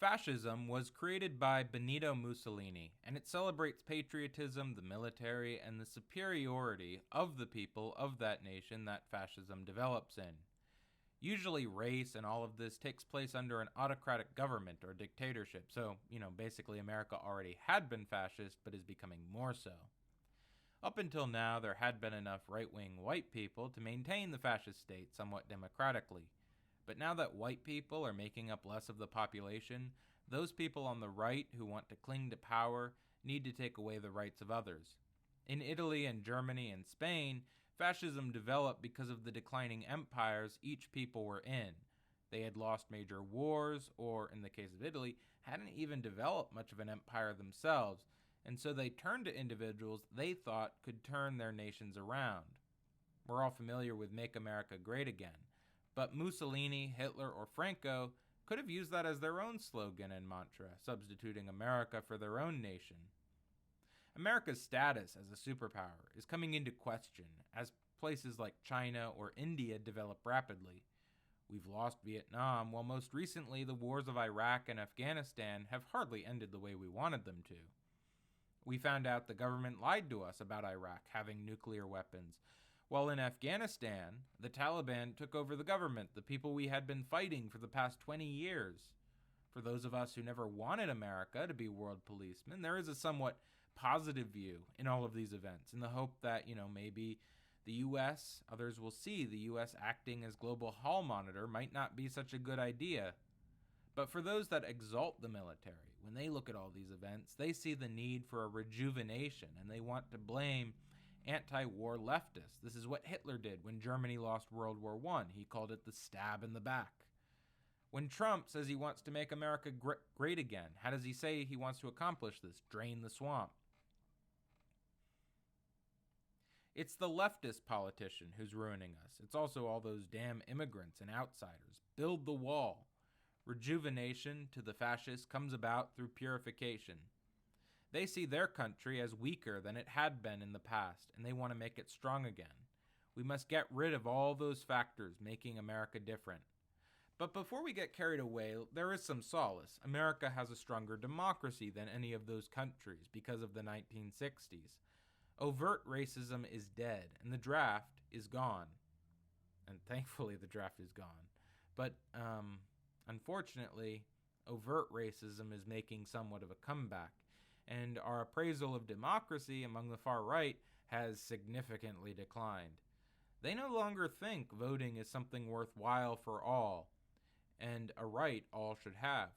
Fascism was created by Benito Mussolini, and it celebrates patriotism, the military, and the superiority of the people of that nation that fascism develops in. Usually, race and all of this takes place under an autocratic government or dictatorship, so, basically America already had been fascist, but is becoming more so. Up until now, there had been enough right-wing white people to maintain the fascist state somewhat democratically. But now that white people are making up less of the population, those people on the right who want to cling to power need to take away the rights of others. In Italy and Germany and Spain, fascism developed because of the declining empires each people were in. They had lost major wars, or in the case of Italy, hadn't even developed much of an empire themselves, and so they turned to individuals they thought could turn their nations around. We're all familiar with Make America Great Again, but Mussolini, Hitler, or Franco could have used that as their own slogan and mantra, substituting America for their own nation. America's status as a superpower is coming into question as places like China or India develop rapidly. We've lost Vietnam, while most recently the wars of Iraq and Afghanistan have hardly ended the way we wanted them to. We found out the government lied to us about Iraq having nuclear weapons, while in Afghanistan, the Taliban took over the government, the people we had been fighting for the past 20 years. For those of us who never wanted America to be world policemen, there is a somewhat positive view in all of these events, in the hope that, maybe the U.S., others will see the U.S. acting as global hall monitor might not be such a good idea. But for those that exalt the military, when they look at all these events, they see the need for a rejuvenation, and they want to blame anti-war leftists. This is what Hitler did when Germany lost World War I. He called it the stab in the back. When Trump says he wants to make America great again, how does he say he wants to accomplish this? Drain the swamp. It's the leftist politician who's ruining us. It's also all those damn immigrants and outsiders. Build the wall. Rejuvenation to the fascists comes about through purification. They see their country as weaker than it had been in the past, and they want to make it strong again. We must get rid of all those factors making America different. But before we get carried away, there is some solace. America has a stronger democracy than any of those countries because of the 1960s. Overt racism is dead, and the draft is gone. And thankfully the draft is gone. But unfortunately, overt racism is making somewhat of a comeback. And our appraisal of democracy among the far right has significantly declined. They no longer think voting is something worthwhile for all, and a right all should have.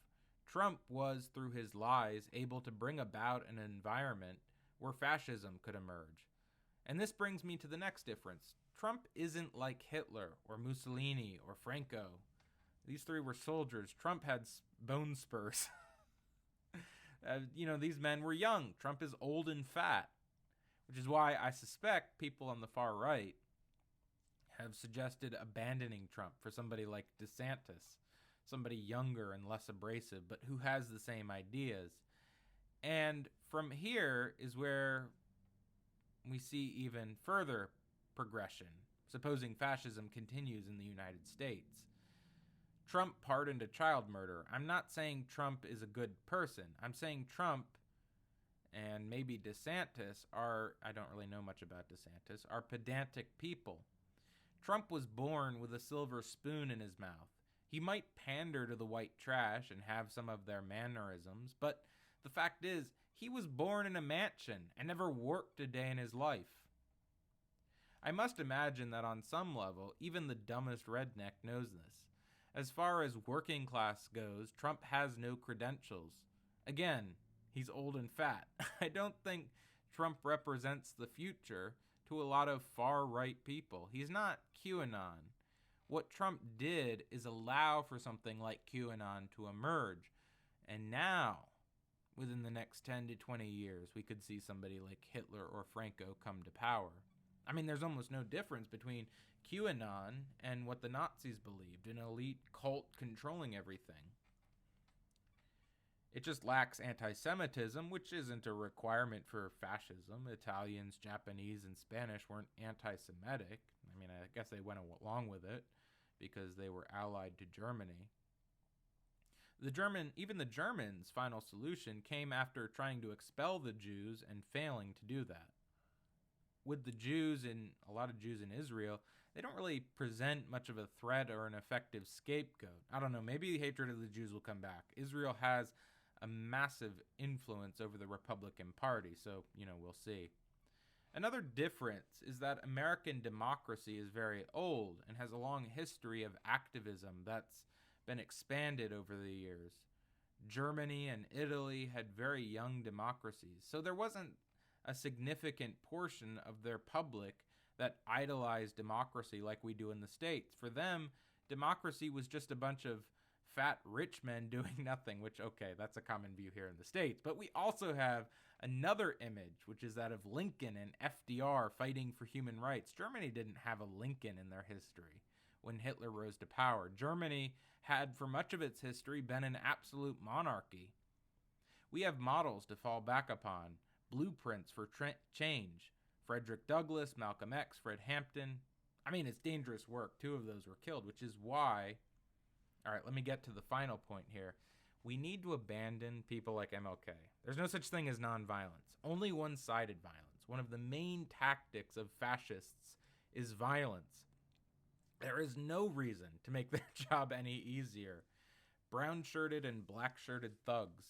Trump was, through his lies, able to bring about an environment where fascism could emerge. And this brings me to the next difference. Trump isn't like Hitler or Mussolini or Franco. These three were soldiers. Trump had bone spurs. These men were young. Trump is old and fat, which is why I suspect people on the far right have suggested abandoning Trump for somebody like DeSantis, somebody younger and less abrasive, but who has the same ideas. And from here is where we see even further progression, supposing fascism continues in the United States. Trump pardoned a child murderer. I'm not saying Trump is a good person. I'm saying Trump and maybe DeSantis I don't really know much about DeSantis, are pedantic people. Trump was born with a silver spoon in his mouth. He might pander to the white trash and have some of their mannerisms, but the fact is, he was born in a mansion and never worked a day in his life. I must imagine that on some level, even the dumbest redneck knows this. As far as working class goes, Trump has no credentials. Again, he's old and fat. I don't think Trump represents the future to a lot of far-right people. He's not QAnon. What Trump did is allow for something like QAnon to emerge. And now, within the next 10 to 20 years, we could see somebody like Hitler or Franco come to power. I mean, there's almost no difference between QAnon and what the Nazis believed, an elite cult controlling everything. It just lacks anti-Semitism, which isn't a requirement for fascism. Italians, Japanese, and Spanish weren't anti-Semitic. I mean, I guess they went along with it because they were allied to Germany. Even the Germans' final solution came after trying to expel the Jews and failing to do that. With a lot of Jews in Israel, they don't really present much of a threat or an effective scapegoat. I don't know, maybe hatred of the Jews will come back. Israel has a massive influence over the Republican Party, so, we'll see. Another difference is that American democracy is very old and has a long history of activism that's been expanded over the years. Germany and Italy had very young democracies, so there wasn't a significant portion of their public that idolized democracy like we do in the States. For them, democracy was just a bunch of fat rich men doing nothing, which, okay, that's a common view here in the States. But we also have another image, which is that of Lincoln and FDR fighting for human rights. Germany didn't have a Lincoln in their history when Hitler rose to power. Germany had, for much of its history, been an absolute monarchy. We have models to fall back upon, blueprints for change. Frederick Douglass, Malcolm X, Fred Hampton. I mean, it's dangerous work. 2 of those were killed, which is why... All right, let me get to the final point here. We need to abandon people like MLK. There's no such thing as nonviolence, only one-sided violence. One of the main tactics of fascists is violence. There is no reason to make their job any easier. Brown-shirted and black-shirted thugs.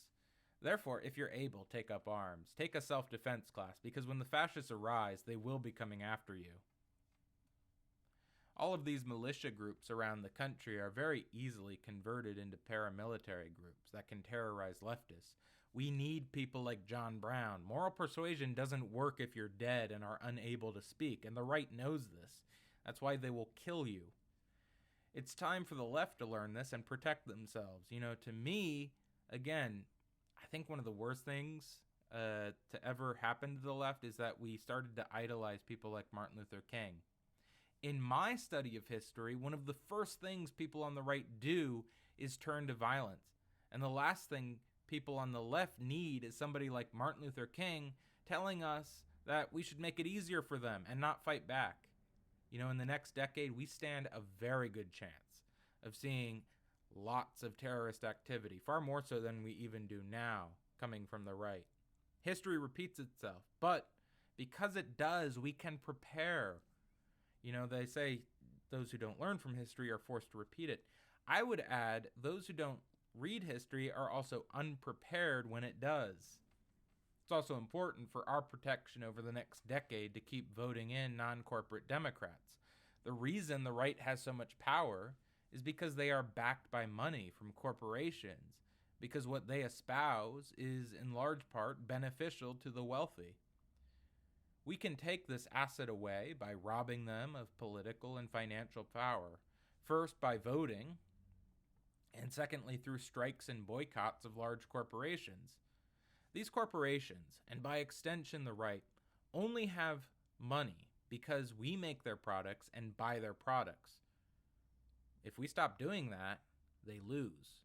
Therefore, if you're able, take up arms. Take a self-defense class, because when the fascists arise, they will be coming after you. All of these militia groups around the country are very easily converted into paramilitary groups that can terrorize leftists. We need people like John Brown. Moral persuasion doesn't work if you're dead and are unable to speak, and the right knows this. That's why they will kill you. It's time for the left to learn this and protect themselves. To me, again, I think one of the worst things to ever happen to the left is that we started to idolize people like Martin Luther King. In my study of history, one of the first things people on the right do is turn to violence. And the last thing people on the left need is somebody like Martin Luther King telling us that we should make it easier for them and not fight back. In the next decade, we stand a very good chance of seeing lots of terrorist activity, far more so than we even do now, coming from the right. History repeats itself, but because it does, we can prepare. They say those who don't learn from history are forced to repeat it. I would add, those who don't read history are also unprepared when it does. It's also important for our protection over the next decade to keep voting in non-corporate Democrats. The reason the right has so much power is because they are backed by money from corporations, because what they espouse is in large part beneficial to the wealthy. We can take this asset away by robbing them of political and financial power, first by voting, and secondly through strikes and boycotts of large corporations. These corporations, and by extension the right, only have money because we make their products and buy their products. If we stop doing that, they lose.